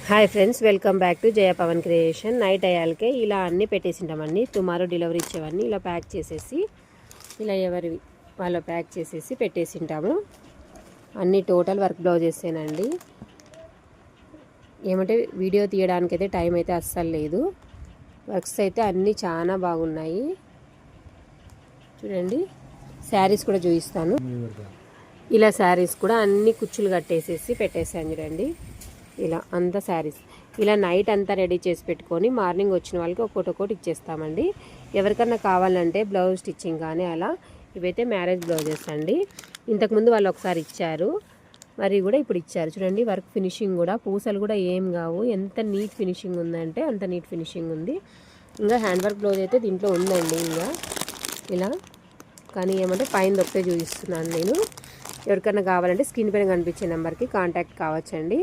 Hi friends, welcome back to Jaya Pawan creation. Night అయ్యాలకే ఇలా అన్నీ పెట్టేసింటామండి. టుమారో డెలివరీ ఇచ్చేవన్నీ ఇలా ప్యాక్ చేసేసి ఇలా ఎవరివి వాళ్ళు ప్యాక్ చేసేసి పెట్టేసింటాము. అన్నీ టోటల్ వర్క్ బ్లౌజెసేనండి. ఏమంటే వీడియో తీయడానికైతే టైం అయితే అస్సలు లేదు. వర్క్స్ అయితే అన్నీ చాలా బాగున్నాయి. చూడండి, శారీస్ కూడా చూపిస్తాను. ఇలా శారీస్ కూడా అన్ని కుచ్చులు కట్టేసేసి పెట్టేసాను చూడండి. ఇలా అంతా శారీస్ ఇలా నైట్ అంతా రెడీ చేసి పెట్టుకొని మార్నింగ్ వచ్చిన వాళ్ళకి ఒక్కొక్కటి ఇచ్చేస్తామండి. ఎవరికన్నా కావాలంటే బ్లౌజ్ స్టిచ్చింగ్ కానీ అలా. ఇవైతే మ్యారేజ్ బ్లౌజెస్ అండి. ఇంతకుముందు వాళ్ళు ఒకసారి ఇచ్చారు, మరి కూడా ఇప్పుడు ఇచ్చారు. చూడండి, వర్క్ ఫినిషింగ్ కూడా పూసలు కూడా ఏం కావు. ఎంత నీట్ ఫినిషింగ్ ఉందంటే అంత నీట్ ఫినిషింగ్ ఉంది. ఇంకా హ్యాండ్ వర్క్ బ్లౌజ్ అయితే దీంట్లో ఉందండి ఇంకా ఇలా. కానీ ఏమంటే పైన దొరికితే చూపిస్తున్నాను నేను. ఎవరికన్నా కావాలంటే స్క్రీన్ పైన కనిపించే నెంబర్కి కాంటాక్ట్ కావచ్చండి.